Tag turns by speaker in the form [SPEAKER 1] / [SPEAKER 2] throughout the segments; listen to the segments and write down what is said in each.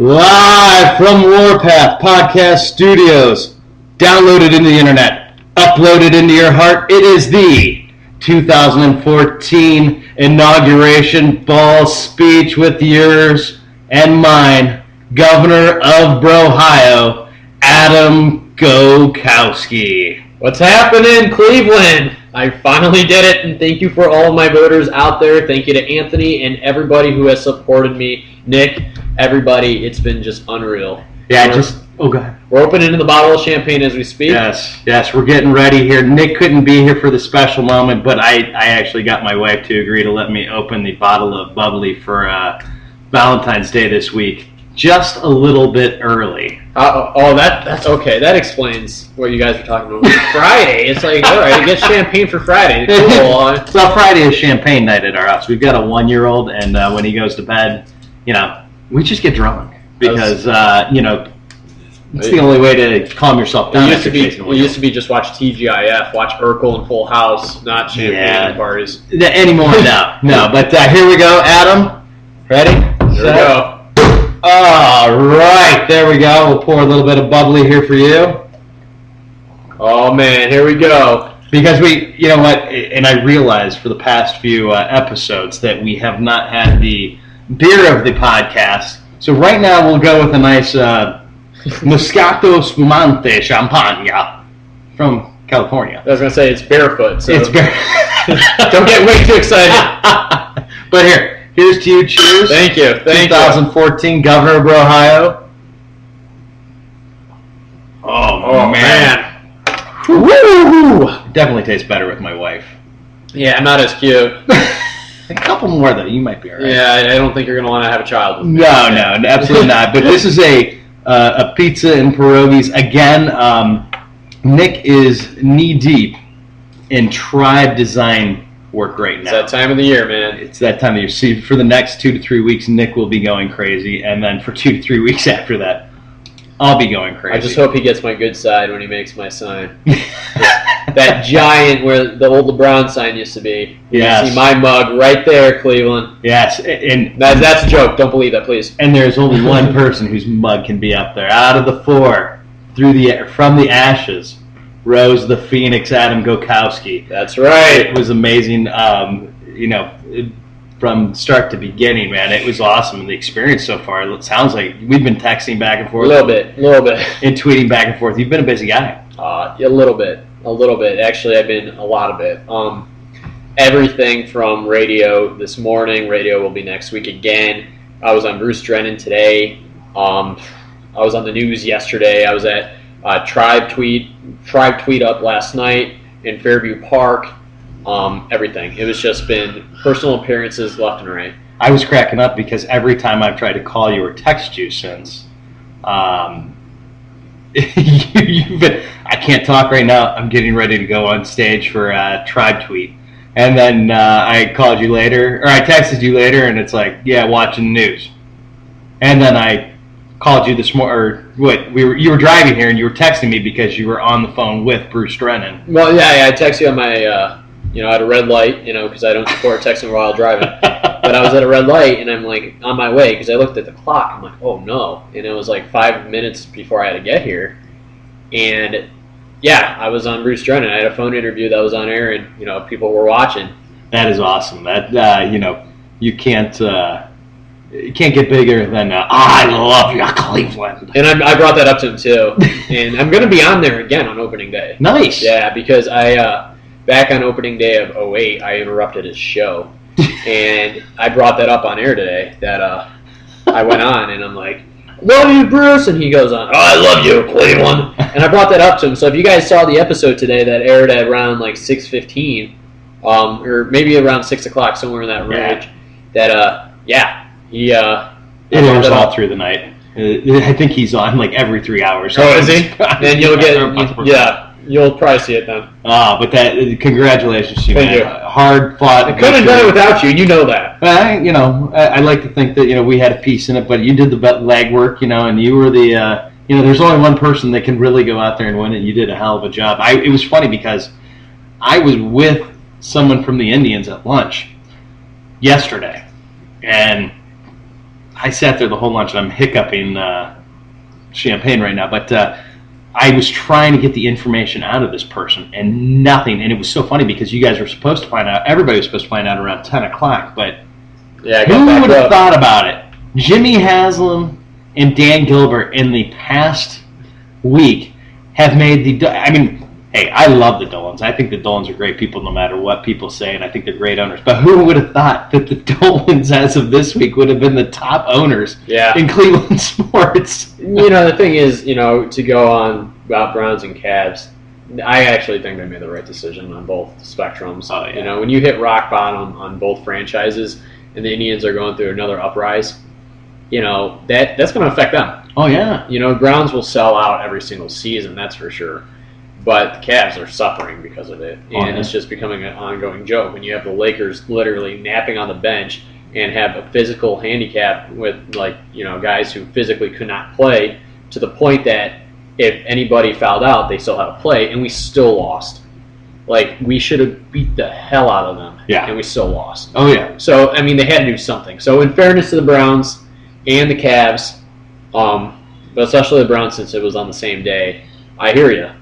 [SPEAKER 1] Live from Warpath Podcast Studios, downloaded into the internet, uploaded into your heart. It is the 2014 inauguration ball speech with yours and mine, Governor of Brohio, Adam Gokowski.
[SPEAKER 2] What's happening, Cleveland? I finally did it, and thank you for all of my voters out there. Thank you to Anthony and everybody who has supported me. Nick, everybody, it's been just unreal.
[SPEAKER 1] Yeah, go ahead.
[SPEAKER 2] We're opening the bottle of champagne as we speak.
[SPEAKER 1] Yes, we're getting ready here. Nick couldn't be here for the special moment, but I actually got my wife to agree to let me open the bottle of bubbly for Valentine's Day this week, just a little bit early.
[SPEAKER 2] That's okay. That explains what you guys are talking about. Friday, it's like, all right, get champagne for Friday. Cool.
[SPEAKER 1] So Friday is champagne night at our house. We've got a 1-year-old, and when he goes to bed, we just get drunk because, it's the only way to calm yourself down.
[SPEAKER 2] It used to be just watch TGIF, watch Urkel and Full House, not champagne parties.
[SPEAKER 1] Anymore, no. But here we go, Adam. Ready?
[SPEAKER 2] Here we go.
[SPEAKER 1] All right, there we go. We'll pour a little bit of bubbly here for you.
[SPEAKER 2] Oh, man, here we go.
[SPEAKER 1] Because you know what, and I realized for the past few episodes that we have not had the beer of the podcast. So right now we'll go with a nice Moscato Spumante Champagne from California.
[SPEAKER 2] I was going to say it's barefoot. So
[SPEAKER 1] it's barefoot.
[SPEAKER 2] Don't get way too excited.
[SPEAKER 1] But here's to you. Cheers.
[SPEAKER 2] Thank you.
[SPEAKER 1] 2014 Governor of Brohio. Oh man. Woo! Definitely tastes better with my wife.
[SPEAKER 2] Yeah, I'm not as cute.
[SPEAKER 1] A couple more though, you might be alright.
[SPEAKER 2] Yeah, I don't think you're going to want to have a child with me.
[SPEAKER 1] No, absolutely not. But this is a pizza and pierogies. Again, Nick is knee-deep in tribe design work right now.
[SPEAKER 2] It's that time of the year, man.
[SPEAKER 1] It's that time of year. See, for the next 2 to 3 weeks, Nick will be going crazy. And then for 2 to 3 weeks after that, I'll be going crazy.
[SPEAKER 2] I just hope he gets my good side when he makes my sign. That giant where the old LeBron sign used to be.
[SPEAKER 1] Yes.
[SPEAKER 2] You see my mug right there, Cleveland.
[SPEAKER 1] Yes. And
[SPEAKER 2] that's a joke. Don't believe that, please.
[SPEAKER 1] And there's only one person whose mug can be up there. Out of the 4, from the ashes, rose the Phoenix Adam Gokowski.
[SPEAKER 2] That's right.
[SPEAKER 1] It was amazing. From start to beginning, man, it was awesome. And the experience so far, it sounds like we've been texting back and forth.
[SPEAKER 2] A little bit.
[SPEAKER 1] And tweeting back and forth. You've been a busy guy.
[SPEAKER 2] A little bit. Actually, I've been a lot of it. Everything from radio this morning. Radio will be next week again. I was on Bruce Drennan today. I was on the news yesterday. I was at Tribe Tweet Up last night in Fairview Park. Everything. It was just been personal appearances left and right.
[SPEAKER 1] I was cracking up because every time I've tried to call you or text you since, I can't talk right now. I'm getting ready to go on stage for Tribe Tweet. And then I called you later, or I texted you later, and it's like, yeah, watching the news. And then I called you this morning, you were driving here, and you were texting me because you were on the phone with Bruce Drennan.
[SPEAKER 2] Well, yeah, I texted you on my, at a red light, because I don't support texting while driving. But I was at a red light, and I'm like on my way because I looked at the clock. I'm like, oh no, and it was like 5 minutes before I had to get here, and yeah, I was on Bruce Drennan. I had a phone interview that was on air, and people were watching.
[SPEAKER 1] That is awesome. That you can't get bigger than I love you, Cleveland.
[SPEAKER 2] And I brought that up to him too, and I'm going to be on there again on opening day.
[SPEAKER 1] Nice.
[SPEAKER 2] Yeah, because I back on opening day of 2008, I interrupted his show. And I brought that up on air today, that I went on, and I'm like, love you, Bruce, and he goes on, I love you, Cleveland. And I brought that up to him. So if you guys saw the episode today that aired at around like 6:15, or maybe around 6 o'clock, somewhere in that range, he
[SPEAKER 1] it airs all through the night. I think he's on like every 3 hours.
[SPEAKER 2] Oh, is he? Then you'll get, you'll probably see it then.
[SPEAKER 1] But congratulations to you,
[SPEAKER 2] Thank
[SPEAKER 1] man.
[SPEAKER 2] you.
[SPEAKER 1] Hard fought.
[SPEAKER 2] I couldn't have done it without you, and you know that.
[SPEAKER 1] I like to think that, we had a piece in it, but you did the legwork, and you were the, there's only one person that can really go out there and win it, and you did a hell of a job. It was funny because I was with someone from the Indians at lunch yesterday, and I sat there the whole lunch, and I'm hiccuping champagne right now, but I was trying to get the information out of this person, and nothing. And it was so funny because you guys were supposed to find out, everybody was supposed to find out around 10 o'clock, but
[SPEAKER 2] Yeah,
[SPEAKER 1] who would have thought about it? Jimmy Haslam and Dan Gilbert in the past week have made hey, I love the Dolans. I think the Dolans are great people no matter what people say, and I think they're great owners. But who would have thought that the Dolans, as of this week, would have been the top owners in Cleveland sports?
[SPEAKER 2] The thing is, to go on about Browns and Cavs, I actually think they made the right decision on both spectrums.
[SPEAKER 1] Oh, yeah.
[SPEAKER 2] When you hit rock bottom on both franchises and the Indians are going through another uprise, that's going to affect them.
[SPEAKER 1] Oh, yeah.
[SPEAKER 2] Browns will sell out every single season, that's for sure. But the Cavs are suffering because of it, and it's just becoming an ongoing joke. When you have the Lakers literally napping on the bench and have a physical handicap with, guys who physically could not play, to the point that if anybody fouled out, they still had to play, and we still lost. We should have beat the hell out of them, and we still lost.
[SPEAKER 1] Oh, yeah.
[SPEAKER 2] So, they had to do something. So, in fairness to the Browns and the Cavs, but especially the Browns since it was on the same day, I hear you.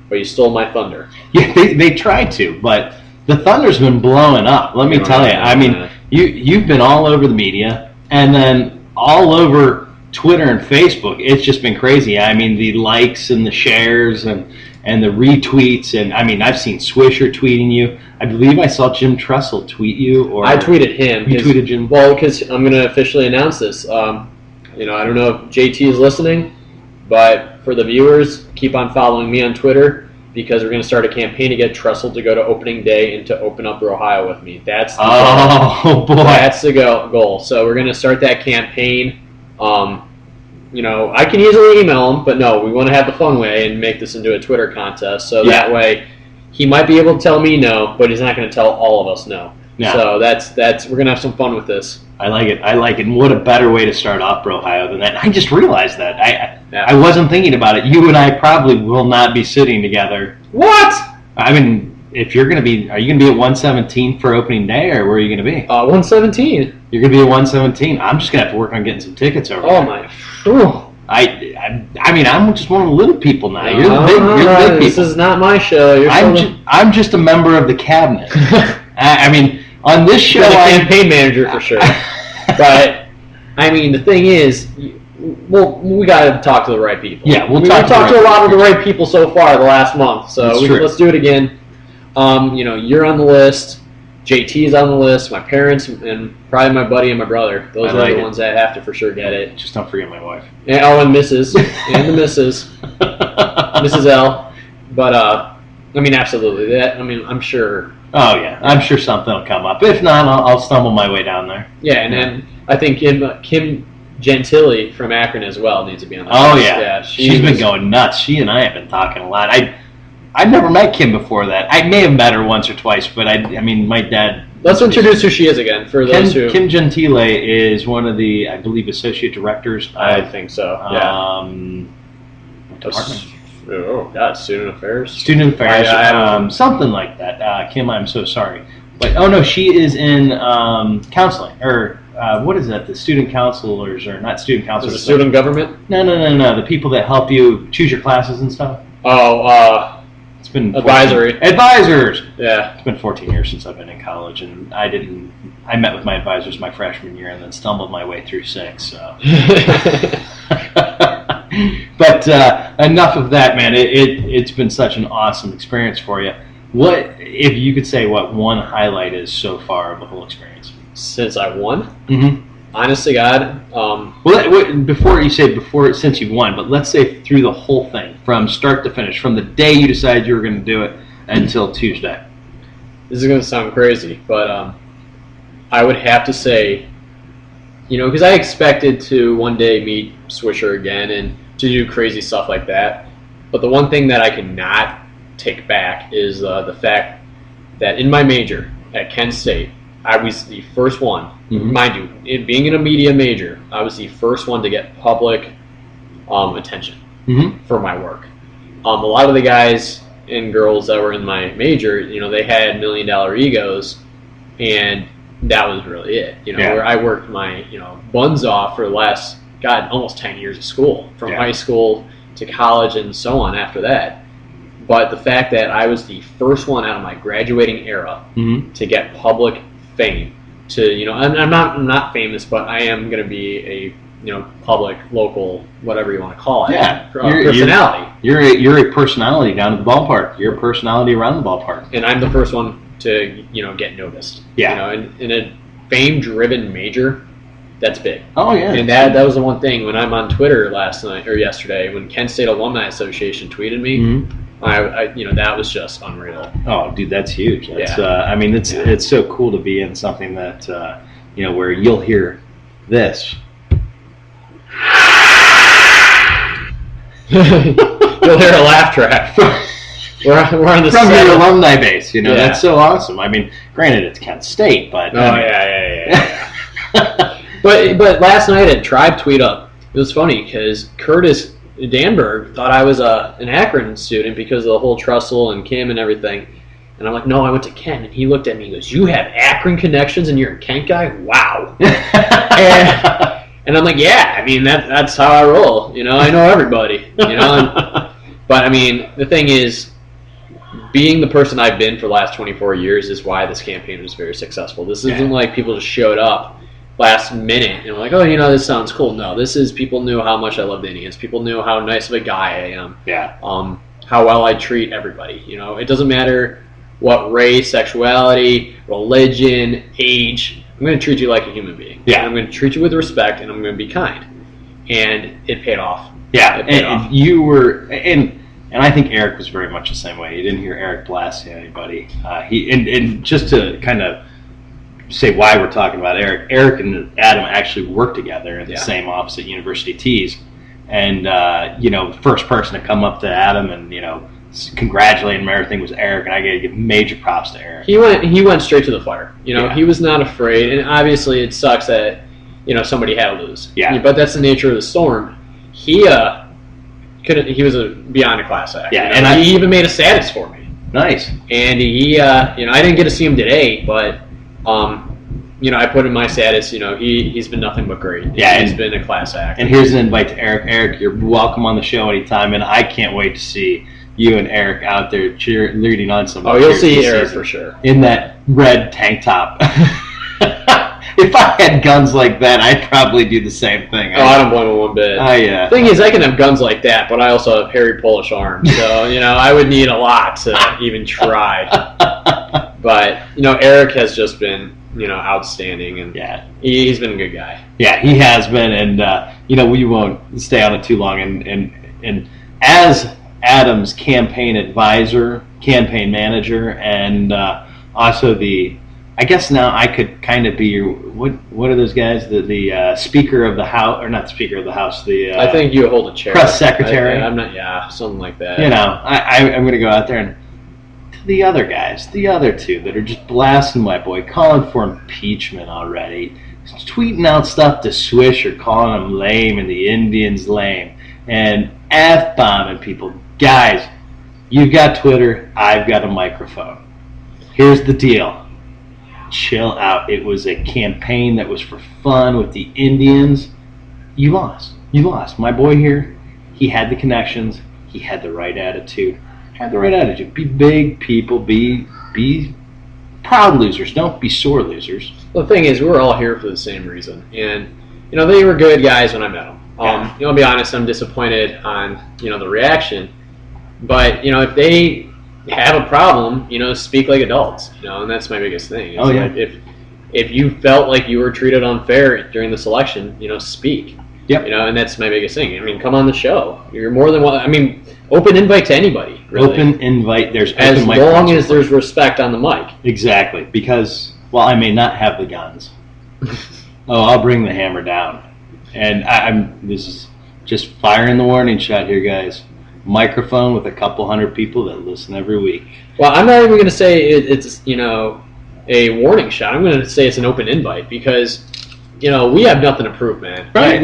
[SPEAKER 2] But you stole my thunder.
[SPEAKER 1] Yeah, they tried to, but the Thunder's been blowing up. Let me tell you. You've been all over the media, and then all over Twitter and Facebook. It's just been crazy. The likes and the shares and the retweets, and I've seen Swisher tweeting you. I believe I saw Jim Tressel tweet you. Or
[SPEAKER 2] I tweeted him.
[SPEAKER 1] You tweeted Jim?
[SPEAKER 2] Well, because I'm going to officially announce this. I don't know if JT is listening, but for the viewers, keep on following me on Twitter because we're going to start a campaign to get Tressel to go to opening day and to open up Brohio with me. That's the goal.
[SPEAKER 1] Boy.
[SPEAKER 2] That's the goal. So we're going to start that campaign. I can easily email him, but no, we want to have the fun way and make this into a Twitter contest. So that way he might be able to tell me no, but he's not going to tell all of us no. Yeah. So that's we're going to have some fun with this.
[SPEAKER 1] I like it. And what a better way to start off Brohio than that. I just realized that. I wasn't thinking about it. You and I probably will not be sitting together.
[SPEAKER 2] What?
[SPEAKER 1] If you're going to be, are you going to be at 117 for opening day, or where are you going to be?
[SPEAKER 2] 117.
[SPEAKER 1] You're going to be at 117. I'm just going to have to work on getting some tickets over there.
[SPEAKER 2] Oh, my. Whew.
[SPEAKER 1] I'm just one of the little people now. You're the big people.
[SPEAKER 2] This is not my show.
[SPEAKER 1] I'm just a member of the cabinet. On this show,
[SPEAKER 2] you're the campaign manager for sure. But the thing is, we got to talk to the right people.
[SPEAKER 1] Yeah, we've
[SPEAKER 2] talked to a lot of the right people so far the last month. So let's do it again. You're on the list. JT's on the list. My parents and probably my buddy and my brother. Those are the ones that have to for sure get it.
[SPEAKER 1] Just don't forget my wife.
[SPEAKER 2] And Mrs. and the Mrs. Mrs. L. But absolutely. That I'm sure.
[SPEAKER 1] Oh yeah, I'm sure something will come up. If not, I'll stumble my way down there.
[SPEAKER 2] Yeah, and then I think Kim Gentili from Akron as well needs to be on the list.
[SPEAKER 1] Oh yeah, she's been going nuts. She and I have been talking a lot. I've never met Kim before that. I may have met her once or twice, but my dad.
[SPEAKER 2] Let's introduce who she is again for those who.
[SPEAKER 1] Kim Gentile is one of the, I believe, associate directors.
[SPEAKER 2] I think so. Yeah.
[SPEAKER 1] Department.
[SPEAKER 2] Oh God, Student Affairs.
[SPEAKER 1] Student Affairs, something like that. Kim, I'm so sorry, but no, she is in counseling or. What is that? The student counselors, or not student counselors?
[SPEAKER 2] Is it student government?
[SPEAKER 1] No. The people that help you choose your classes and stuff. It's been advisors.
[SPEAKER 2] Yeah,
[SPEAKER 1] it's been 14 years since I've been in college, and I met with my advisors my freshman year, and then stumbled my way through 6. So. But enough of that, man. It's been such an awesome experience for you. What if you could say what one highlight is so far of the whole experience?
[SPEAKER 2] Since I won?
[SPEAKER 1] Mm-hmm.
[SPEAKER 2] Honest to God.
[SPEAKER 1] Since you've won, but let's say through the whole thing, from start to finish, from the day you decided you were going to do it until Tuesday.
[SPEAKER 2] This is going to sound crazy, but I would have to say, because I expected to one day meet Swisher again and to do crazy stuff like that. But the one thing that I cannot take back is the fact that in my major at Kent State, I was the first one, mind you, it being in a media major, I was the first one to get public attention for my work. A lot of the guys and girls that were in my major, they had $1 million egos, and that was really it. Where I worked my buns off for the last almost 10 years of school, from high school to college and so on after that. But the fact that I was the first one out of my graduating era to get public fame, I'm not famous, but I am going to be a public, local, whatever you want to call it, personality.
[SPEAKER 1] You're a personality down at the ballpark. You're a personality around the ballpark,
[SPEAKER 2] and I'm the first one to get noticed.
[SPEAKER 1] Yeah,
[SPEAKER 2] in a fame-driven major. That's big.
[SPEAKER 1] Oh yeah,
[SPEAKER 2] and that was the one thing when I'm on Twitter yesterday when Kent State Alumni Association tweeted me. I that was just unreal.
[SPEAKER 1] Oh, dude, that's huge. It's so cool to be in something that where you'll hear this.
[SPEAKER 2] You'll hear a laugh track. We're on the
[SPEAKER 1] from your alumni base. That's so awesome. I mean, granted, it's Kent State, but
[SPEAKER 2] yeah. But last night at Tribe Tweet Up, it was funny because Curtis Danberg thought I was an Akron student because of the whole Trussell and Kim and everything. And I'm like, no, I went to Kent. And he looked at me and goes, you have Akron connections and you're a Kent guy? Wow. and I'm like, yeah, I mean, that's how I roll. I know everybody. But, I mean, the thing is, being the person I've been for the last 24 years is why this campaign was very successful. This isn't like people just showed up last minute and were like, oh, this sounds cool. No, this is people knew how much I love the Indians. People knew how nice of a guy I am.
[SPEAKER 1] Yeah.
[SPEAKER 2] How well I treat everybody. It doesn't matter what race, sexuality, religion, age. I'm going to treat you like a human being.
[SPEAKER 1] Yeah.
[SPEAKER 2] I'm going to treat you with respect, and I'm going to be kind. And it paid off.
[SPEAKER 1] Yeah. And you were and I think Eric was very much the same way. You didn't hear Eric blasting anybody. And just to kind of say why we're talking about Eric. Eric and Adam actually worked together in the same office at University Tees, and the first person to come up to Adam and congratulate him and everything was Eric, and I got to give major props to Eric.
[SPEAKER 2] He went straight to the fire. He was not afraid, and obviously it sucks that somebody had to lose.
[SPEAKER 1] Yeah,
[SPEAKER 2] but that's the nature of the storm. He was beyond a class act.
[SPEAKER 1] Yeah,
[SPEAKER 2] and he even made a status for me.
[SPEAKER 1] Nice.
[SPEAKER 2] And he I didn't get to see him today, but I put in my status, he's been nothing but great.
[SPEAKER 1] Yeah,
[SPEAKER 2] he's been a class act.
[SPEAKER 1] And here's an invite to Eric. Eric, you're welcome on the show anytime, and I can't wait to see you and Eric out there leading on some.
[SPEAKER 2] Oh, you'll see Eric for sure.
[SPEAKER 1] In that red tank top. If I had guns like that, I'd probably do the same thing.
[SPEAKER 2] I don't blame him one bit.
[SPEAKER 1] The
[SPEAKER 2] thing is, I can have guns like that, but I also have hairy Polish arms, so I would need a lot to even try. But Eric has just been outstanding, and he's been a good guy.
[SPEAKER 1] Yeah, he has been, and we won't stay on it too long. And as Adam's campaign advisor, campaign manager, and also I guess now I could kind of be your what are those guys? The Speaker of the House, or not Speaker of the House? I
[SPEAKER 2] think you hold a chair.
[SPEAKER 1] Press Secretary.
[SPEAKER 2] I'm not. Yeah, something like that.
[SPEAKER 1] I'm going to go out there and to the other guys, the other two that are just blasting my boy, calling for impeachment already, tweeting out stuff to Swish or calling them lame and the Indians lame, and F-bombing people. Guys, you've got Twitter, I've got a microphone. Here's the deal. Chill out. It was a campaign that was for fun with the Indians. You lost. My boy here, he had the connections. He had the right attitude. Be big people. Be proud losers. Don't be sore losers.
[SPEAKER 2] Well, the thing is, we're all here for the same reason. And, they were good guys when I met them. I'll be honest, I'm disappointed on, the reaction. But, if they have a problem, speak like adults, and that's my biggest thing. If you felt like you were treated unfair during this election, speak.
[SPEAKER 1] Yep.
[SPEAKER 2] And that's my biggest thing. I mean, come on the show. You're more than one. I mean, open invite to anybody. Really.
[SPEAKER 1] Open invite. There's
[SPEAKER 2] as
[SPEAKER 1] open
[SPEAKER 2] long as there's respect on the mic.
[SPEAKER 1] Exactly. Because I may not have the guns. I'll bring the hammer down. And this is just firing the warning shot here, guys. Microphone with a couple hundred people that listen every week.
[SPEAKER 2] Well, I'm not even going to say it's a warning shot. I'm going to say it's an open invite because we have nothing to prove, man.
[SPEAKER 1] Right.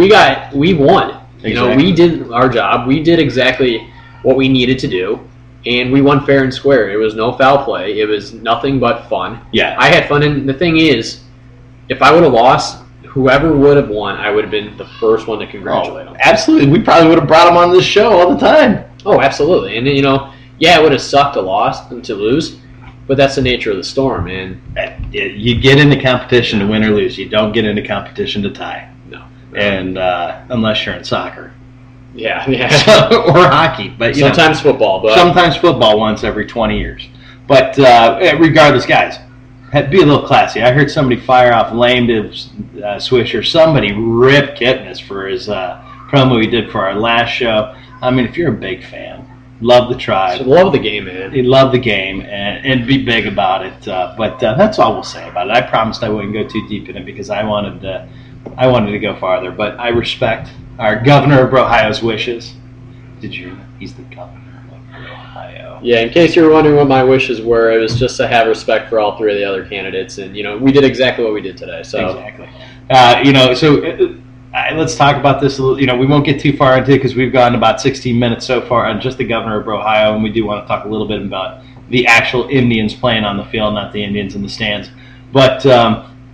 [SPEAKER 2] We won.
[SPEAKER 1] Exactly.
[SPEAKER 2] We did our job. We did exactly what we needed to do, and we won fair and square. It was no foul play. It was nothing but fun.
[SPEAKER 1] Yeah.
[SPEAKER 2] I had fun, and the thing is, if I would have lost, whoever would have won, I would have been the first one to congratulate them.
[SPEAKER 1] Absolutely. We probably would have brought them on this show all the time.
[SPEAKER 2] Oh, absolutely. And, it would have sucked to lose, but that's the nature of the storm, man.
[SPEAKER 1] You get into competition to win or lose. You don't get into competition to tie.
[SPEAKER 2] No.
[SPEAKER 1] And unless you're in soccer.
[SPEAKER 2] Yeah.
[SPEAKER 1] Or hockey. But
[SPEAKER 2] sometimes football. But
[SPEAKER 1] sometimes football once every 20 years. But regardless, guys, be a little classy. I heard somebody fire off Lame to Swisher. Somebody ripped Kipnis for his promo he did for our last show. I mean, if you're a big fan, love the tribe.
[SPEAKER 2] Love the game, man.
[SPEAKER 1] You love the game and be big about it. But that's all we'll say about it. I promised I wouldn't go too deep in it because I wanted to go farther. But I respect our governor of Brohio's wishes. Did you? He's the governor of Brohio.
[SPEAKER 2] Yeah. In case you were wondering what my wishes were, it was just to have respect for all three of the other candidates, and we did exactly what we did today. So
[SPEAKER 1] exactly. Let's talk about this a little. We won't get too far into it because we've gone about 16 minutes so far on just the governor of Brohio, and we do want to talk a little bit about the actual Indians playing on the field, not the Indians in the stands. But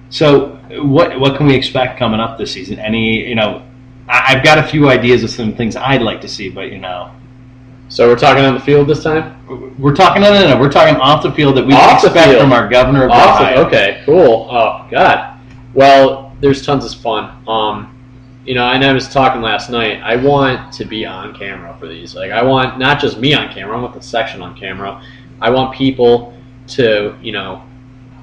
[SPEAKER 1] so what can we expect coming up this season? I've got a few ideas of some things I'd like to see, but
[SPEAKER 2] So we're talking on the field this time?
[SPEAKER 1] We're talking we're talking off the field that we can expect from our governor of Brohio.
[SPEAKER 2] Okay, cool. Oh God. Well, there's tons of fun. And I was talking last night. I want to be on camera for these. Like, I want not just me on camera. I want the section on camera. I want people to,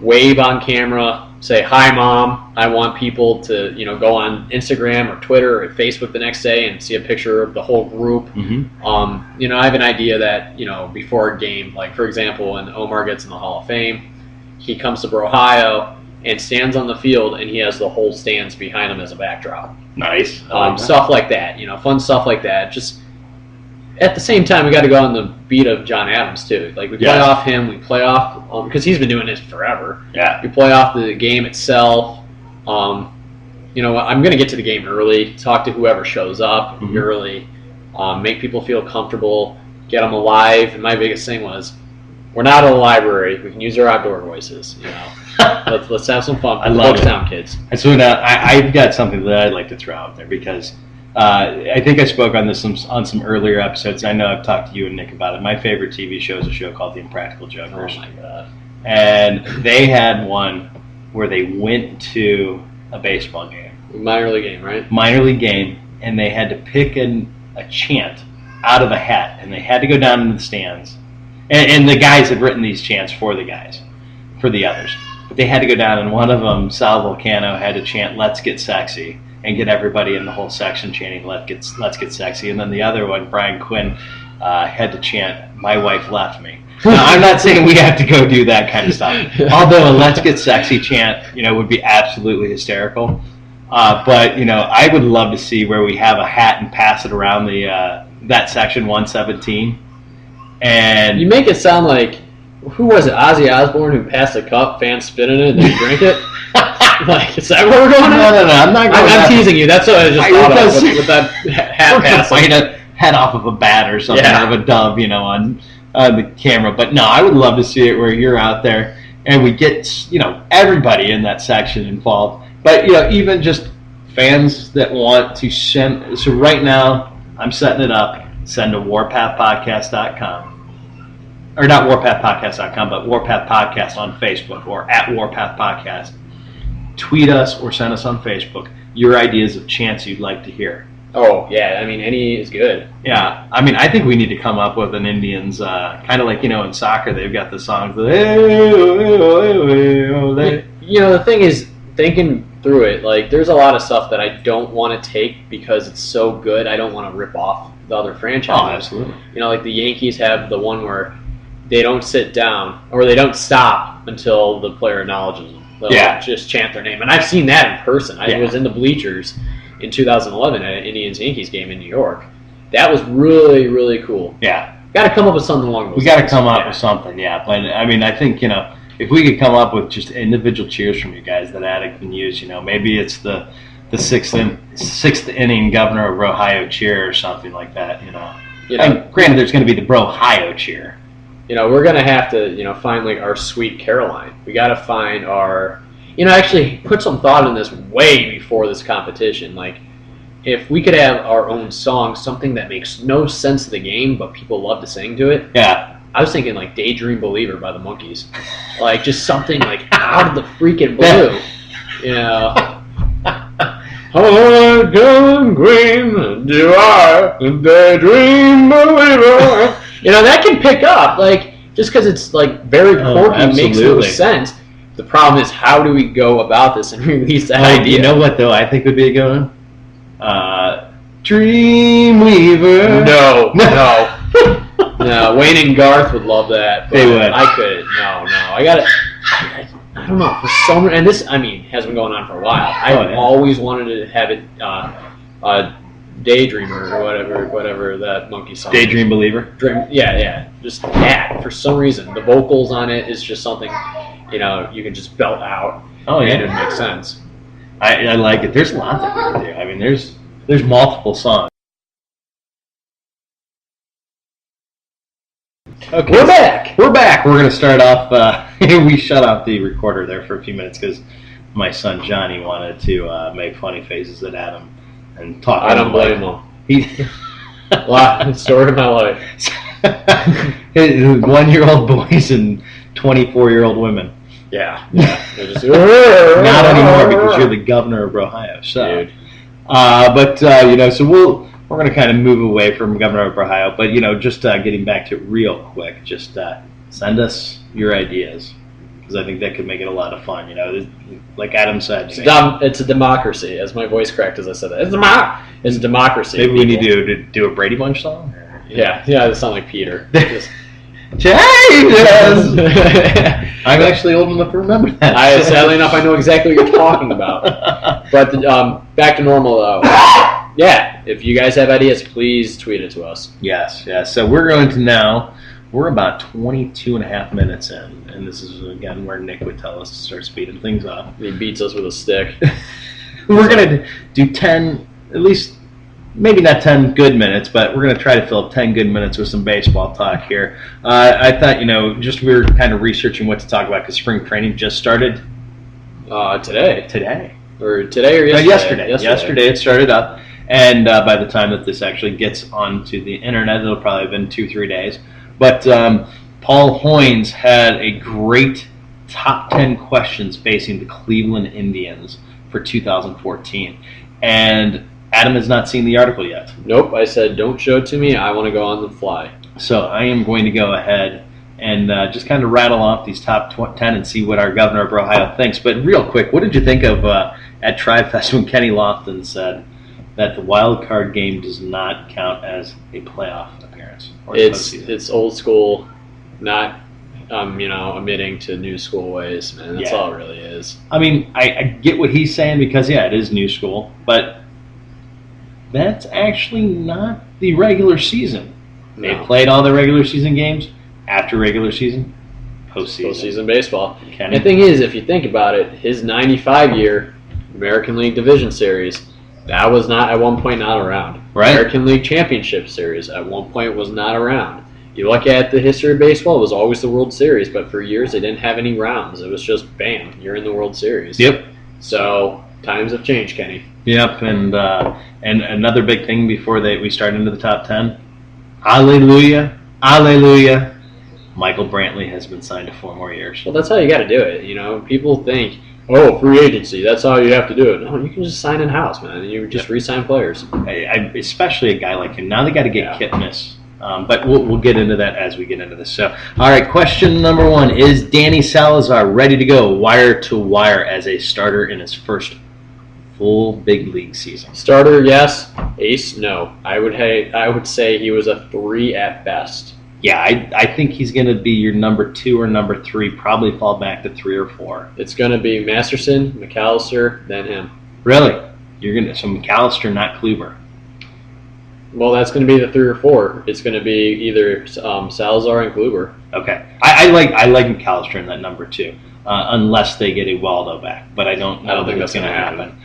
[SPEAKER 2] wave on camera, say hi, mom. I want people to, go on Instagram or Twitter or Facebook the next day and see a picture of the whole group.
[SPEAKER 1] Mm-hmm.
[SPEAKER 2] I have an idea that, before a game, like for example, when Omar gets in the Hall of Fame, he comes to Brohio and stands on the field, and he has the whole stands behind him as a backdrop.
[SPEAKER 1] Nice.
[SPEAKER 2] Stuff like that, fun stuff like that. Just at the same time, we got to go on the beat of John Adams too. Like we play off him, we play off because he's been doing this forever.
[SPEAKER 1] Yeah.
[SPEAKER 2] We play off the game itself. I'm going to get to the game early, talk to whoever shows up early, make people feel comfortable, get them alive. And my biggest thing was, we're not in a library. We can use our outdoor voices. Let's have some fun.
[SPEAKER 1] I love it.
[SPEAKER 2] Down, kids.
[SPEAKER 1] And so I've got something that I'd like to throw out there because I think I spoke on this on some earlier episodes. I know I've talked to you and Nick about it. My favorite TV show is a show called The Impractical Jokers.
[SPEAKER 2] Oh my God.
[SPEAKER 1] And they had one where they went to a baseball game.
[SPEAKER 2] Minor league game, right?
[SPEAKER 1] Minor league game, and they had to pick a chant out of a hat, and they had to go down into the stands. And the guys had written these chants for the others. But they had to go down, and one of them, Sal Volcano, had to chant "Let's Get Sexy" and get everybody in the whole section chanting "Let's get sexy." And then the other one, Brian Quinn, had to chant "My wife left me." Now, I'm not saying we have to go do that kind of stuff. Although a "Let's Get Sexy" chant, would be absolutely hysterical. But I would love to see where we have a hat and pass it around that section 117. And
[SPEAKER 2] you make it sound like, who was it? Ozzy Osbourne who passed a cup, fans spit in it, and then drank it. Like, is that where we're going?
[SPEAKER 1] No. I'm not going.
[SPEAKER 2] I'm teasing you. That's what I just thought of with that hat pass.
[SPEAKER 1] Fight a head off of a bat or something, or of a dove, on the camera. But no, I would love to see it where you're out there and we get everybody in that section involved. But even just fans that want to send. So right now, I'm setting it up. Send to warpathpodcast.com. Or not warpathpodcast.com, but Warpath Podcast on Facebook or at Warpath Podcast. Tweet us or send us on Facebook your ideas of chants you'd like to hear.
[SPEAKER 2] Oh, yeah. Any is good.
[SPEAKER 1] Yeah. I think we need to come up with an Indians, kind of like, in soccer, they've got the songs. The
[SPEAKER 2] thing is, thinking through it, like, there's a lot of stuff that I don't want to take because it's so good. I don't want to rip off the other franchises.
[SPEAKER 1] Oh, absolutely.
[SPEAKER 2] Like the Yankees have the one where they don't sit down or they don't stop until the player acknowledges them. They'll just chant their name. And I've seen that in person. I was in the bleachers in 2011 at an Indians-Yankees game in New York. That was really, really cool.
[SPEAKER 1] Yeah.
[SPEAKER 2] Got to come up with something along those lines.
[SPEAKER 1] We got to come up with something, yeah. But, I think, if we could come up with just individual cheers from you guys that Attic can use, maybe it's the sixth inning Governor of Brohio cheer or something like that, And granted, there's going to be the Brohio cheer.
[SPEAKER 2] We're going to have to, find like our Sweet Caroline. We got to find our Actually put some thought in this way before this competition. Like, if we could have our own song, something that makes no sense to the game, but people love to sing to it.
[SPEAKER 1] Yeah.
[SPEAKER 2] I was thinking like "Daydream Believer" by the Monkees, like just something like out of the freaking blue, Oh, going green, do I daydream believer? That can pick up, like, just because it's like very quirky, makes no sense. The problem is, how do we go about this and release that idea?
[SPEAKER 1] You know what though? I think would be a good one. Dreamweaver.
[SPEAKER 2] No. No, Wayne and Garth would love that. But
[SPEAKER 1] they would.
[SPEAKER 2] I couldn't. No. I got it. I don't know. For some reason, and this, has been going on for a while. I've always wanted to have it Daydreamer or whatever that monkey song.
[SPEAKER 1] Daydream Believer?
[SPEAKER 2] Yeah. Just that. For some reason. The vocals on it is just something, you can just belt out.
[SPEAKER 1] Oh, yeah.
[SPEAKER 2] And it makes sense.
[SPEAKER 1] I like it. There's a lot that we can do. There's multiple songs. Okay, We're back. We're going to start off. We shut off the recorder there for a few minutes because my son Johnny wanted to make funny faces at Adam and talk.
[SPEAKER 2] I don't blame him. Story of my life.
[SPEAKER 1] His 1-year-old boys and 24-year-old women.
[SPEAKER 2] Yeah. Just,
[SPEAKER 1] not anymore because you're the governor of Brohio. So,
[SPEAKER 2] dude.
[SPEAKER 1] So we're going to kind of move away from Governor of Brohio, but just getting back to it real quick, just send us your ideas because I think that could make it a lot of fun. Like Adam said,
[SPEAKER 2] it's a democracy. As my voice cracked as I said that, it's a democracy.
[SPEAKER 1] Maybe we need to do a Brady Bunch song.
[SPEAKER 2] Yeah, that sounds like Peter.
[SPEAKER 1] Changes. I'm actually old enough to remember that.
[SPEAKER 2] Sadly enough, I know exactly what you're talking about. But back to normal though. Yeah, if you guys have ideas, please tweet it to us.
[SPEAKER 1] Yes. So we're going to now. We're about 22 and a half minutes in, and this is again where Nick would tell us to start speeding things up.
[SPEAKER 2] He beats us with a stick.
[SPEAKER 1] We're going to do 10, at least. Maybe not 10 good minutes, but we're going to try to fill up 10 good minutes with some baseball talk here. I thought, we were kind of researching what to talk about because spring training just started.
[SPEAKER 2] Today. Or today or yesterday?
[SPEAKER 1] Yesterday it started up. And by the time that this actually gets onto the internet, it'll probably have been 2-3 days. But Paul Hoynes had a great top 10 questions facing the Cleveland Indians for 2014. And Adam has not seen the article yet.
[SPEAKER 2] Nope, I said don't show it to me. I want to go on the fly.
[SPEAKER 1] So I am going to go ahead and just kind of rattle off these top 10 and see what our governor of Brohio thinks. But real quick, what did you think of at Tribe Fest when Kenny Lofton said that the wild card game does not count as a playoff appearance?
[SPEAKER 2] It's old school, not admitting to new school ways, man. That's all it really is.
[SPEAKER 1] I get what he's saying because it is new school, but that's actually not the regular season.
[SPEAKER 2] No.
[SPEAKER 1] They played all the regular season games after regular season,
[SPEAKER 2] postseason baseball.
[SPEAKER 1] Kenny.
[SPEAKER 2] The thing is, if you think about it, his 95 year American League Division Series, that was not at one point not around.
[SPEAKER 1] Right.
[SPEAKER 2] American League Championship Series at one point was not around. You look at the history of baseball, it was always the World Series, but for years they didn't have any rounds. It was just bam, you're in the World Series.
[SPEAKER 1] Yep.
[SPEAKER 2] So times have changed, Kenny.
[SPEAKER 1] Yep, and another big thing before we start into the top 10, Alleluia, Michael Brantley has been signed to 4 more years.
[SPEAKER 2] Well, that's how you got to do it. People think, free agency, that's how you have to do it. No, you can just sign in-house, man. You just re-sign players.
[SPEAKER 1] Especially a guy like him. Now they got to get hit and miss. But we'll get into that as we get into this. So, all right, question number 1. Is Danny Salazar ready to go wire to wire as a starter in his first full big league season?
[SPEAKER 2] Starter, yes. Ace, no. I would say he was a 3 at best.
[SPEAKER 1] Yeah, I think he's going to be your number 2 or number 3, probably fall back to 3 or 4.
[SPEAKER 2] It's going to be Masterson, McAllister, then him.
[SPEAKER 1] Really? So McAllister, not Kluber.
[SPEAKER 2] Well, that's going to be the 3 or 4. It's going to be either Salazar and Kluber.
[SPEAKER 1] Okay. I like McAllister in that number 2, unless they get a Waldo back. But I don't think that's going to happen.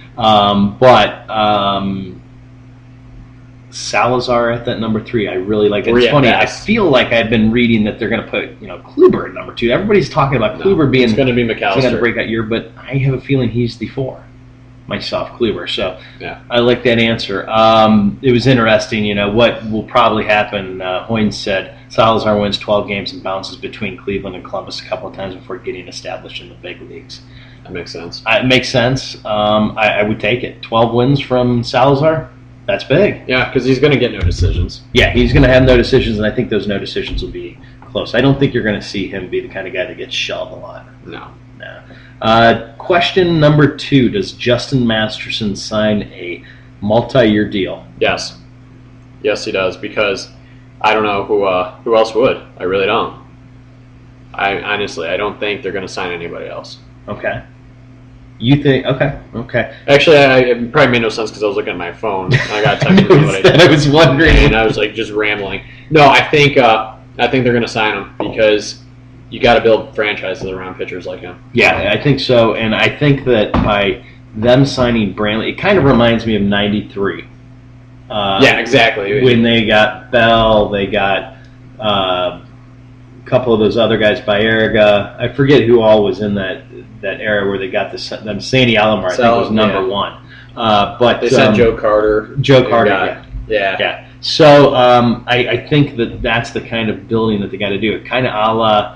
[SPEAKER 1] Salazar at that number 3. I really like it.
[SPEAKER 2] Three
[SPEAKER 1] It's
[SPEAKER 2] at
[SPEAKER 1] funny.
[SPEAKER 2] best.
[SPEAKER 1] I feel like I've been reading that they're going to put Kluber at number 2. Everybody's talking about Kluber being
[SPEAKER 2] It's going to be
[SPEAKER 1] going to
[SPEAKER 2] McAllister.
[SPEAKER 1] break that year, but I have a feeling he's the 4 myself, Kluber. So
[SPEAKER 2] Yeah.
[SPEAKER 1] I like that answer. It was interesting. What will probably happen. Hoynes said Salazar wins 12 games and bounces between Cleveland and Columbus a couple of times before getting established in the big leagues.
[SPEAKER 2] That makes sense.
[SPEAKER 1] It makes sense. I would take it. 12 wins from Salazar. That's big.
[SPEAKER 2] Yeah, because he's going to get no decisions.
[SPEAKER 1] Yeah, he's going to have no decisions, and I think those no decisions will be close. I don't think you're going to see him be the kind of guy that gets shoved a lot.
[SPEAKER 2] No.
[SPEAKER 1] Question number 2: Does Justin Masterson sign a multi-year deal?
[SPEAKER 2] Yes. Yes, he does, because I don't know who else would. I really don't. I honestly don't think they're going to sign anybody else.
[SPEAKER 1] Okay. You think? Okay.
[SPEAKER 2] Actually, it probably made no sense because I was looking at my phone. I got a text from somebody.
[SPEAKER 1] I was wondering.
[SPEAKER 2] And I was like just rambling. No, I think they're going to sign him because you got to build franchises around pitchers like him.
[SPEAKER 1] Yeah, I think so, and I think that by them signing Brantley, it kind of reminds me of '93.
[SPEAKER 2] Yeah, exactly.
[SPEAKER 1] When they got Bell, they got a couple of those other guys, Baerga. I forget who all was in that era where they got them. Sandy Alomar, I think, was number 1. But
[SPEAKER 2] they sent Joe Carter. Yeah.
[SPEAKER 1] So I think that's the kind of building that they got to do. Kind of a la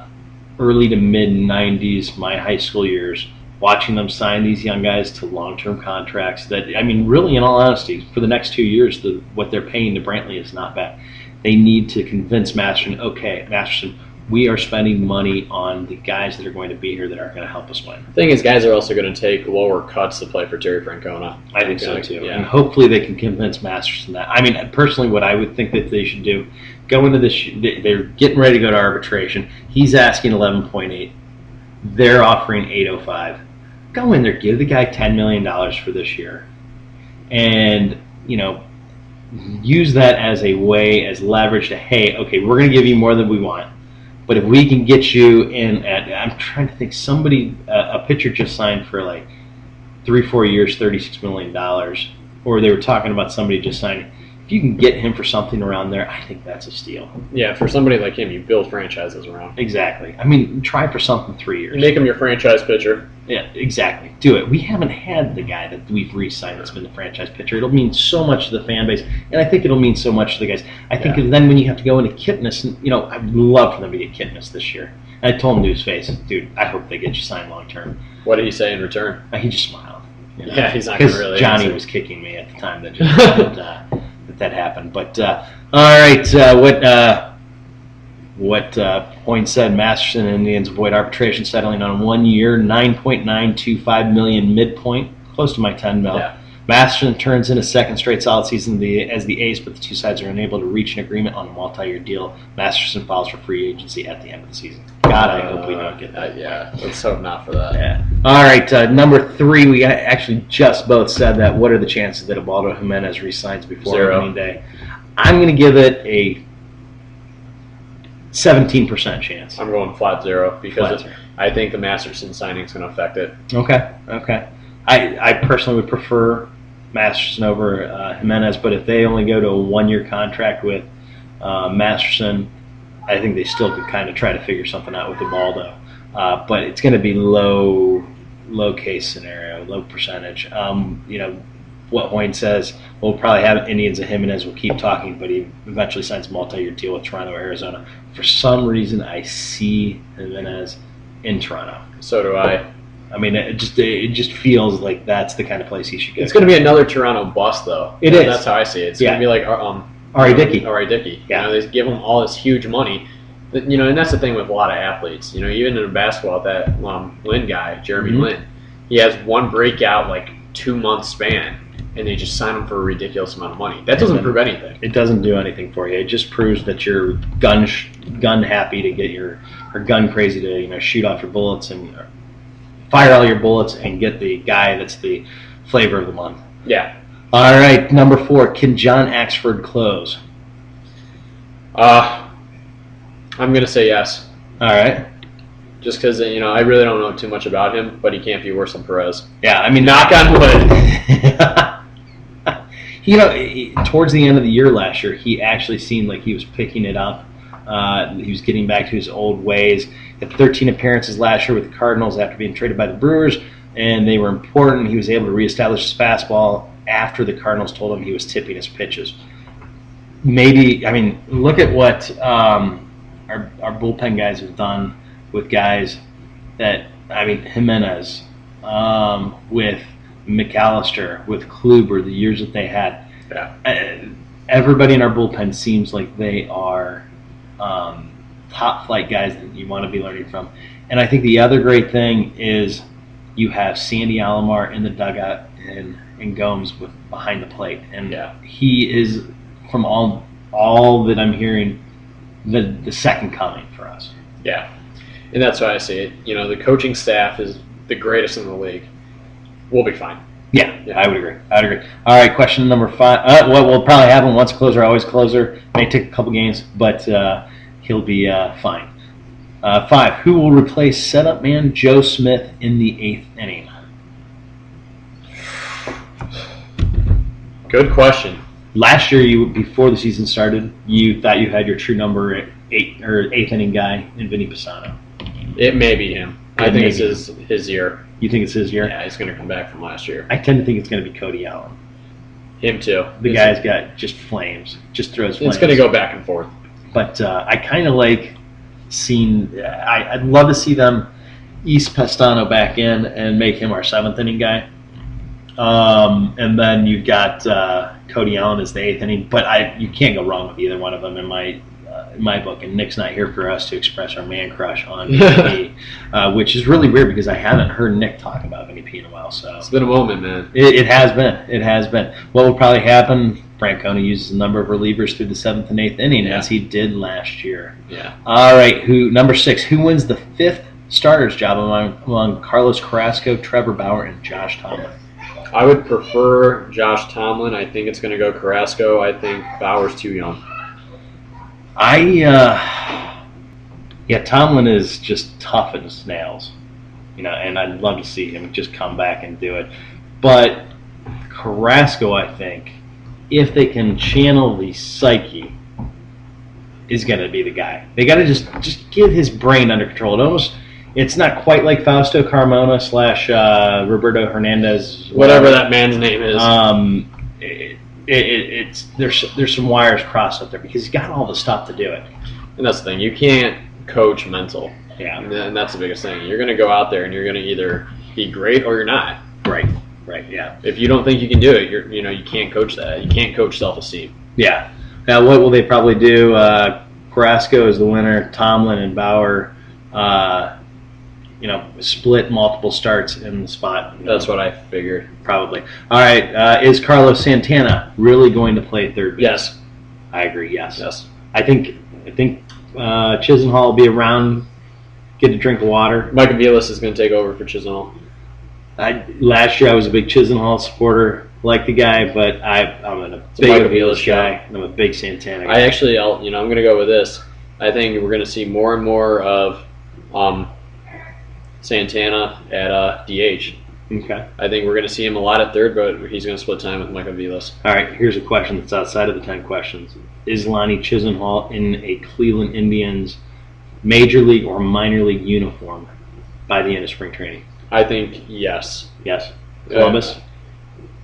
[SPEAKER 1] early to mid '90s, my high school years, watching them sign these young guys to long-term contracts. That, I mean, really, in all honesty, for the next 2 years, what they're paying to Brantley is not bad. They need to convince Masterson, we are spending money on the guys that are going to be here that are going to help us win.
[SPEAKER 2] The thing is, guys are also going to take lower cuts to play for Terry Francona.
[SPEAKER 1] I think so, too.
[SPEAKER 2] Yeah.
[SPEAKER 1] And hopefully they can convince Masterson that. I mean, personally, what I would think that they should do, go into this, they're getting ready to go to arbitration. He's asking 11.8. They're offering 8.05. Go in there, give the guy $10 million for this year. And, use that as a way, as leverage to, hey, okay, we're going to give you more than we want. But if we can get you in I'm trying to think, a pitcher just signed for like 3-4 years, $36 million. Or they were talking about somebody just signing. If you can get him for something around there, I think that's a steal.
[SPEAKER 2] Yeah, for somebody like him, you build franchises around.
[SPEAKER 1] Exactly. I mean, try for something 3 years.
[SPEAKER 2] You make him your franchise pitcher.
[SPEAKER 1] Yeah, exactly. Do it. We haven't had the guy that we've re-signed that's been the franchise pitcher. It'll mean so much to the fan base, and I think it'll mean so much to the guys. I think then when you have to go into Kipnis, I'd love for them to get Kipnis this year. And I told him to his face, dude, I hope they get you signed long term.
[SPEAKER 2] What did he say in return?
[SPEAKER 1] He just smiled.
[SPEAKER 2] Yeah, he's not going to really.
[SPEAKER 1] Johnny was kicking me at the time that happened. But all right, what Point said, Masterson and Indians avoid arbitration, settling on 1 year, $9.925 million midpoint, close to my $10 million.
[SPEAKER 2] Yeah.
[SPEAKER 1] Masterson turns in a second straight solid season as the ace, but the two sides are unable to reach an agreement on a multi-year deal. Masterson files for free agency at the end of the season. God, I hope we don't get that.
[SPEAKER 2] Yeah, let's hope not for that.
[SPEAKER 1] Yeah. All right, number 3, we actually just both said that. What are the chances that Ubaldo Jimenez resigns before
[SPEAKER 2] 0.
[SPEAKER 1] opening day? I'm going to give it a 17% chance.
[SPEAKER 2] I'm going flat 0 because
[SPEAKER 1] Flat 0.
[SPEAKER 2] I think the Masterson signing is going to affect it.
[SPEAKER 1] Okay. I personally would prefer Masterson over Jimenez, but if they only go to a 1-year contract with Masterson, I think they still could kind of try to figure something out with Ubaldo. But it's going to be low case scenario, low percentage. What Hoynes says, we'll probably have Indians and Jimenez will keep talking, but he eventually signs a multi-year deal with Toronto or Arizona. For some reason, I see Jimenez in Toronto.
[SPEAKER 2] So do I.
[SPEAKER 1] I mean, it just feels like that's the kind of place he should go.
[SPEAKER 2] It's going to be another Toronto bust, though.
[SPEAKER 1] It is.
[SPEAKER 2] That's how I see it. It's going to be like
[SPEAKER 1] R.A. Dickey.
[SPEAKER 2] R.A. Dickey.
[SPEAKER 1] Yeah.
[SPEAKER 2] They give him all this huge money. And that's the thing with a lot of athletes. Even in basketball, that Lin guy, Jeremy Lin, he has one breakout, 2-month span, and they just sign him for a ridiculous amount of money. That doesn't prove anything.
[SPEAKER 1] It doesn't do anything for you. It just proves that you're gun happy to get or gun crazy to shoot off your bullets and fire all your bullets and get the guy that's the flavor of the month.
[SPEAKER 2] Yeah.
[SPEAKER 1] All right, number 4. Can John Axford close?
[SPEAKER 2] I'm going to say yes.
[SPEAKER 1] All right.
[SPEAKER 2] Just because, I really don't know too much about him, but he can't be worse than Perez.
[SPEAKER 1] Yeah, I mean,
[SPEAKER 2] Knock on wood.
[SPEAKER 1] Towards the end of the year last year, he actually seemed like he was picking it up. He was getting back to his old ways. He had 13 appearances last year with the Cardinals after being traded by the Brewers, and they were important. He was able to reestablish his fastball after the Cardinals told him he was tipping his pitches. Look at what our bullpen guys have done with guys Jimenez, with McAllister, with Kluber, the years that they had.
[SPEAKER 2] Yeah.
[SPEAKER 1] Everybody in our bullpen seems like they are top flight guys that you want to be learning from. And I think the other great thing is you have Sandy Alomar in the dugout and Gomes behind the plate. And he is, from all that I'm hearing, the second coming for us.
[SPEAKER 2] Yeah. And that's why I say it. The coaching staff is the greatest in the league. We'll be fine.
[SPEAKER 1] Yeah, I would agree. All right, question number 5. What will probably happen, once closer, always closer. May take a couple games, but he'll be fine. 5, who will replace setup man Joe Smith in the 8th inning?
[SPEAKER 2] Good question.
[SPEAKER 1] Last year, before the season started, you thought you had your true number 8th inning guy in Vinny Pisano.
[SPEAKER 2] It may be him. I think it's his year.
[SPEAKER 1] You think it's his year?
[SPEAKER 2] Yeah, he's going to come back from last year.
[SPEAKER 1] I tend to think it's going to be Cody Allen.
[SPEAKER 2] Him too.
[SPEAKER 1] The guy's got just flames. Just throws flames.
[SPEAKER 2] It's going to go back and forth.
[SPEAKER 1] But I kind of like seeing. I'd love to see them ease Pastano back in and make him our 7th inning guy. And then you've got Cody Allen as the 8th inning. But you can't go wrong with either one of them in my book. And Nick's not here for us to express our man crush on Vinny P, which is really weird because I haven't heard Nick talk about Vinny P in a while. So
[SPEAKER 2] it's been a moment, man.
[SPEAKER 1] It has been. It has been. What will probably happen? Francona uses a number of relievers through the 7th and 8th inning, as he did last year.
[SPEAKER 2] Yeah.
[SPEAKER 1] All right. Number 6? Who wins the 5th starter's job among Carlos Carrasco, Trevor Bauer, and Josh Tomlin?
[SPEAKER 2] I would prefer Josh Tomlin. I think it's going to go Carrasco. I think Bauer's too young.
[SPEAKER 1] Tomlin is just tough as nails, and I'd love to see him just come back and do it. But Carrasco, I think, if they can channel the psyche, is going to be the guy. They got to just get his brain under control. It's not quite like Fausto Carmona / Roberto Hernandez,
[SPEAKER 2] whatever that man's name is.
[SPEAKER 1] There's some wires crossed up there because he's got all the stuff to do it.
[SPEAKER 2] And that's the thing. You can't coach mental.
[SPEAKER 1] Yeah.
[SPEAKER 2] And that's the biggest thing. You're going to go out there and you're going to either be great or you're not.
[SPEAKER 1] Right, yeah.
[SPEAKER 2] If you don't think you can do it, you can't coach that. You can't coach self-esteem.
[SPEAKER 1] Yeah. Now, what will they probably do? Carrasco is the winner. Tomlin and Bauer, split multiple starts in the spot.
[SPEAKER 2] That's what I figured.
[SPEAKER 1] Probably. All right. Is Carlos Santana really going to play third base?
[SPEAKER 2] Yes.
[SPEAKER 1] I agree. Yes. I think Chisenhall will be around, get a drink of water.
[SPEAKER 2] Mike Aviles is going to take over for Chisenhall.
[SPEAKER 1] Last year I was a big Chisenhall supporter, like the guy, but I'm a big Aviles guy, and I'm a big Santana guy.
[SPEAKER 2] I'm going to go with this. I think we're going to see more and more of Santana at DH.
[SPEAKER 1] Okay.
[SPEAKER 2] I think we're going to see him a lot at third, but he's going to split time with Mike Aviles.
[SPEAKER 1] All right, here's a question that's outside of the 10 questions. Is Lonnie Chisenhall in a Cleveland Indians major league or minor league uniform by the end of spring training?
[SPEAKER 2] I think yes.
[SPEAKER 1] Yes. Columbus?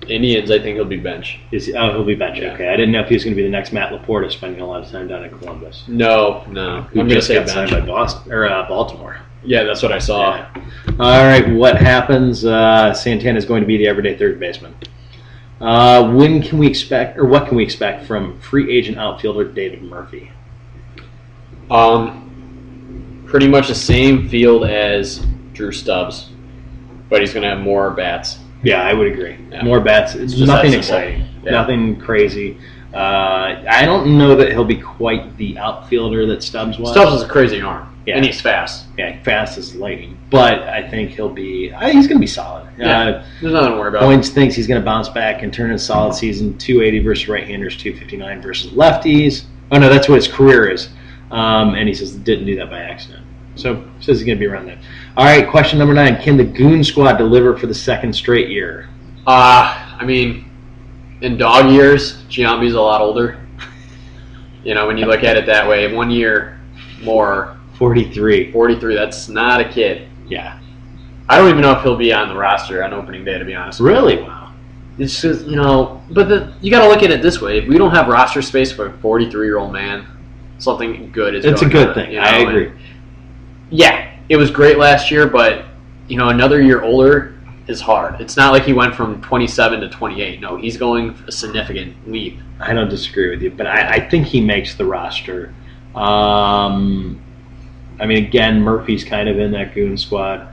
[SPEAKER 2] Indians, I think he'll be bench.
[SPEAKER 1] He'll be bench.
[SPEAKER 2] Yeah.
[SPEAKER 1] Okay. I didn't know if he was going to be the next Matt Laporta spending a lot of time down in Columbus.
[SPEAKER 2] No. I'm going to say bench.
[SPEAKER 1] Signed by Boston or Baltimore.
[SPEAKER 2] Yeah, that's what I saw.
[SPEAKER 1] Yeah. All right, what happens? Santana is going to be the everyday third baseman. When can we expect, or what can we expect from free agent outfielder David Murphy?
[SPEAKER 2] Pretty much the same field as Drew Stubbs, but he's going to have more bats.
[SPEAKER 1] Yeah, I would agree.
[SPEAKER 2] Yeah.
[SPEAKER 1] More bats. It's nothing exciting. Yeah. Nothing crazy. I don't know that he'll be quite the outfielder that Stubbs was.
[SPEAKER 2] Stubbs has a crazy arm, and he's fast.
[SPEAKER 1] Yeah, fast as lightning. But I think he'll be. He's going to be solid.
[SPEAKER 2] Yeah, there's nothing to worry about.
[SPEAKER 1] Boynes thinks he's going to bounce back and turn in a solid season. 280 versus right-handers, 259 versus lefties. Oh no, that's what his career is. And he says didn't do that by accident. So he says he's going to be around that. All right, question number 9: can the Goon Squad deliver for the second straight year?
[SPEAKER 2] in dog years, Giambi's a lot older. When you look at it that way, 1 year more.
[SPEAKER 1] 43.
[SPEAKER 2] 43, that's not a kid.
[SPEAKER 1] Yeah.
[SPEAKER 2] I don't even know if he'll be on the roster on opening day, to be honest.
[SPEAKER 1] Really? Wow.
[SPEAKER 2] It's just, you got to look at it this way. If we don't have roster space for a 43-year-old man, something good is
[SPEAKER 1] It's
[SPEAKER 2] going
[SPEAKER 1] a good
[SPEAKER 2] on,
[SPEAKER 1] thing. I agree.
[SPEAKER 2] Yeah, it was great last year, but, another year older is hard. It's not like he went from 27 to 28. No, he's going a significant leap.
[SPEAKER 1] I don't disagree with you, but I think he makes the roster. Again, Murphy's kind of in that goon squad.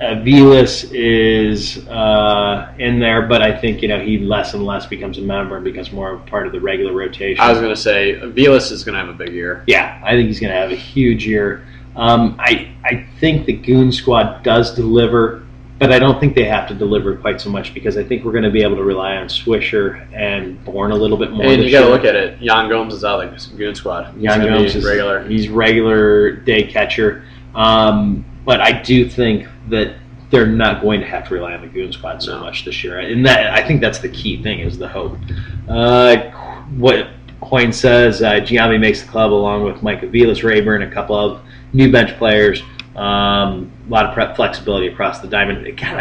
[SPEAKER 1] Vilas is in there, but I think he less and less becomes a member and becomes more of part of the regular rotation.
[SPEAKER 2] I was going to say Vilas is going to have a big year.
[SPEAKER 1] Yeah, I think he's going to have a huge year. I think the goon squad does deliver, but I don't think they have to deliver quite so much because I think we're going to be able to rely on Swisher and Bourne a little bit more.
[SPEAKER 2] And you got to look at it. Jan Gomes is out of the goon squad.
[SPEAKER 1] Jan Gomes is
[SPEAKER 2] regular.
[SPEAKER 1] He's regular day catcher. But I do think that they're not going to have to rely on the goon squad so much this year, and that I think that's the key thing is the hope. What Coyne says, Giambi makes the club along with Mike Avilas, Rayburn, a couple of new bench players. A lot of prep flexibility across the diamond. God,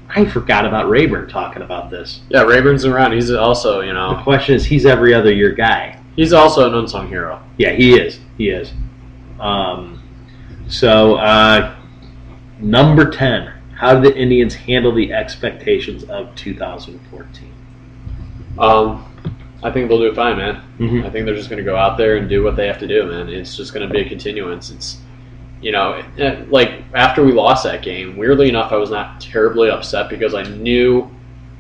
[SPEAKER 1] I forgot about Rayburn talking about this.
[SPEAKER 2] Yeah, Rayburn's around. He's also,
[SPEAKER 1] The question is, he's every other year guy.
[SPEAKER 2] He's also an unsung hero.
[SPEAKER 1] Yeah, he is. He is. Number 10. How did the Indians handle the expectations of 2014?
[SPEAKER 2] I think they'll do fine, man.
[SPEAKER 1] Mm-hmm.
[SPEAKER 2] I think they're just going to go out there and do what they have to do, man. It's just going to be a continuance. It's, like after we lost that game, weirdly enough, I was not terribly upset because I knew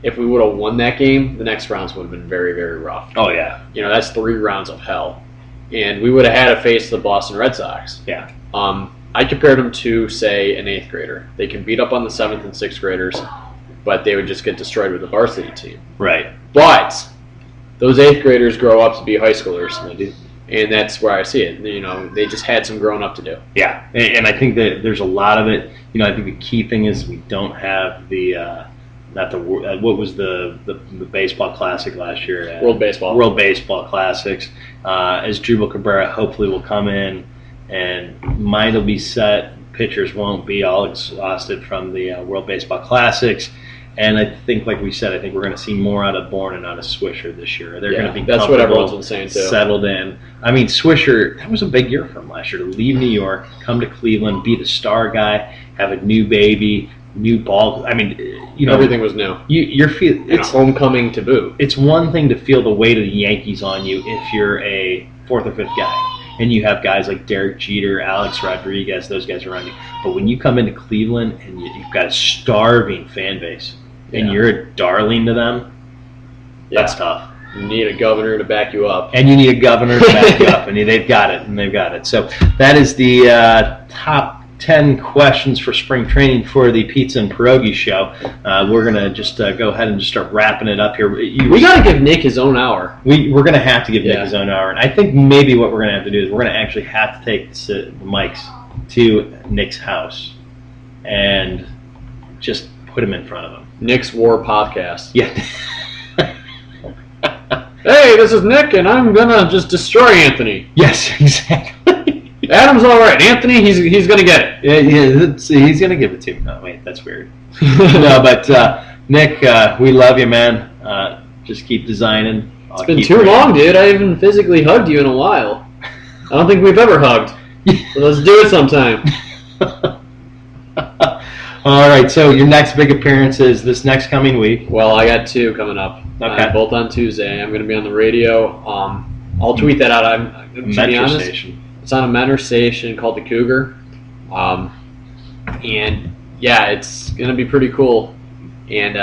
[SPEAKER 2] if we would have won that game, the next rounds would have been very, very rough.
[SPEAKER 1] Oh, yeah.
[SPEAKER 2] That's 3 rounds of hell. And we would have had to face the Boston Red Sox.
[SPEAKER 1] Yeah.
[SPEAKER 2] I compared them to, say, an 8th grader. They can beat up on the 7th and 6th graders, but they would just get destroyed with the varsity team.
[SPEAKER 1] Right.
[SPEAKER 2] But those 8th graders grow up to be high schoolers. And that's where I see it. They just had some growing up to do.
[SPEAKER 1] Yeah, and I think that there's a lot of it. I think the key thing is we don't have what was the baseball classic last year?
[SPEAKER 2] World Baseball.
[SPEAKER 1] World Baseball Classics. As Drupal Cabrera hopefully will come in and mind will be set. Pitchers won't be all exhausted from the World Baseball Classics. And I think, like we said, I think we're going to see more out of Bourne and out of Swisher this year. They're going to be
[SPEAKER 2] that's what everyone's been saying too.
[SPEAKER 1] Settled in. Swisher, that was a big year for him last year to leave New York, come to Cleveland, be the star guy, have a new baby, new ball.
[SPEAKER 2] Everything was new.
[SPEAKER 1] It's
[SPEAKER 2] homecoming to boot.
[SPEAKER 1] It's one thing to feel the weight of the Yankees on you if you're a 4th or 5th guy. And you have guys like Derek Jeter, Alex Rodriguez, those guys around you. But when you come into Cleveland and you've got a starving fan base and you're a darling to them, that's tough.
[SPEAKER 2] You need a governor to back you up.
[SPEAKER 1] And you need a governor to back you up. And they've got it. So that is the top 10 questions for spring training for the Pizza and Pierogi show. We're going to just go ahead and just start wrapping it up here.
[SPEAKER 2] We got to give Nick his own hour.
[SPEAKER 1] We're going to have to give Nick his own hour. And I think maybe what we're going to have to do is we're going to actually have to take the mics to Nick's house and just put him in front of him.
[SPEAKER 2] Nick's War Podcast.
[SPEAKER 1] Yeah.
[SPEAKER 2] Hey, this is Nick, and I'm going to just destroy Anthony.
[SPEAKER 1] Yes, exactly.
[SPEAKER 2] Adam's all right. Anthony, he's going to get it.
[SPEAKER 1] Yeah, he's going to give it to me. No, wait, that's weird. No, but Nick, we love you, man. Just keep designing.
[SPEAKER 2] It's been too long, dude. I haven't physically hugged you in a while. I don't think we've ever hugged. So let's do it sometime.
[SPEAKER 1] All right, so your next big appearance is this next coming week.
[SPEAKER 2] Well, I got 2 coming up.
[SPEAKER 1] Okay.
[SPEAKER 2] Both on Tuesday. I'm going to be on the radio. I'll tweet that out. To be honest, station. It's on a mentor station called The Cougar. And, yeah, it's going to be pretty cool. And,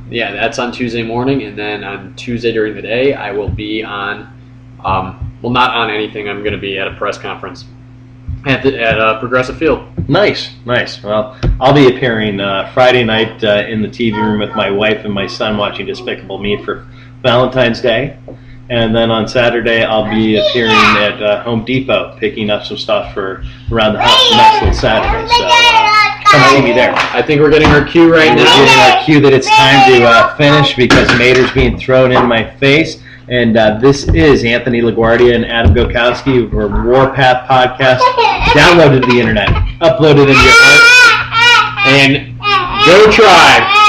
[SPEAKER 2] that's on Tuesday morning. And then on Tuesday during the day, I will be on, not on anything. I'm going to be at a press conference at Progressive Field.
[SPEAKER 1] Nice. Well, I'll be appearing Friday night in the TV room with my wife and my son watching Despicable Me for Valentine's Day. And then on Saturday, I'll be appearing at Home Depot, picking up some stuff for around the house. Nice little Saturday. So come see me there.
[SPEAKER 2] I think we're getting our cue right
[SPEAKER 1] We're
[SPEAKER 2] now.
[SPEAKER 1] getting our cue that it's time to finish because Mater's being thrown in my face. And this is Anthony LaGuardia and Adam Gokowski for Warpath Podcast. Downloaded to the internet, uploaded into your heart,
[SPEAKER 2] And go Tribe!